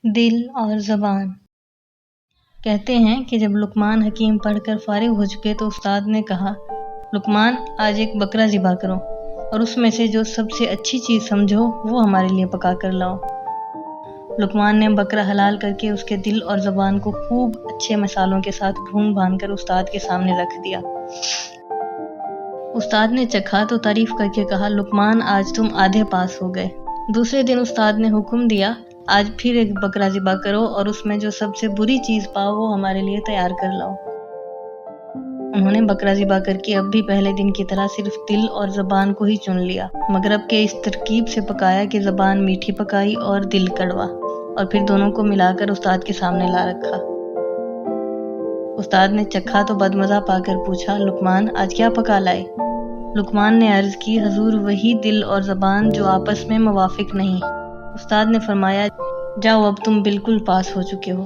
دل اور زبان۔ کہتے ہیں کہ جب لقمان حکیم پڑھ کر فارغ ہو چکے تو استاد نے کہا، لقمان آج ایک بکرا ذبح کرو اور اس میں سے جو سب سے اچھی چیز سمجھو وہ ہمارے لیے پکا کر لاؤ۔ لقمان نے بکرا حلال کر کے اس کے دل اور زبان کو خوب اچھے مصالحوں کے ساتھ بھون بھان کر استاد کے سامنے رکھ دیا۔ استاد نے چکھا تو تعریف کر کے کہا، لقمان آج تم آدھے پاس ہو گئے۔ دوسرے دن استاد نے حکم دیا، آج پھر ایک بکرا ذبح کرو اور اس میں جو سب سے بری چیز پاؤ وہ ہمارے لیے تیار کر لاؤ۔ انہوں نے بکرا ذبح کر کے اب بھی پہلے دن کی طرح صرف دل اور زبان کو ہی چن لیا، مگر اب کے اس ترکیب سے پکایا کہ زبان میٹھی پکائی اور دل کڑوا، اور پھر دونوں کو ملا کر استاد کے سامنے لا رکھا۔ استاد نے چکھا تو بدمزہ پا کر پوچھا، لقمان آج کیا پکا لائے؟ لقمان نے عرض کی، حضور وہی دل اور زبان جو آپس میں موافق نہیں۔ استاد نے فرمایا، جاؤ اب تم بالکل پاس ہو چکے ہو۔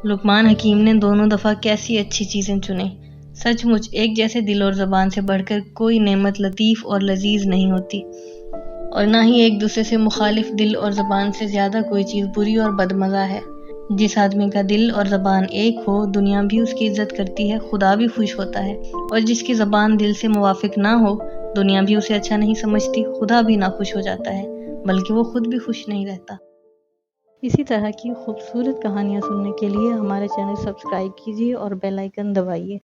لقمان حکیم نے دونوں دفعہ کیسی اچھی چیزیں چنیں۔ سچ مچ ایک جیسے دل اور زبان سے بڑھ کر کوئی نعمت لطیف اور لذیذ نہیں ہوتی، اور نہ ہی ایک دوسرے سے مخالف دل اور زبان سے زیادہ کوئی چیز بری اور بدمزہ ہے۔ جس آدمی کا دل اور زبان ایک ہو، دنیا بھی اس کی عزت کرتی ہے، خدا بھی خوش ہوتا ہے، اور جس کی زبان دل سے موافق نہ ہو، دنیا بھی اسے اچھا نہیں سمجھتی، خدا بھی ناخوش ہو جاتا ہے، بلکہ وہ خود بھی خوش نہیں رہتا۔ اسی طرح کی خوبصورت کہانیاں سننے کے لیے ہمارے چینل سبسکرائب کیجیے اور بیل آئیکن دبائیے۔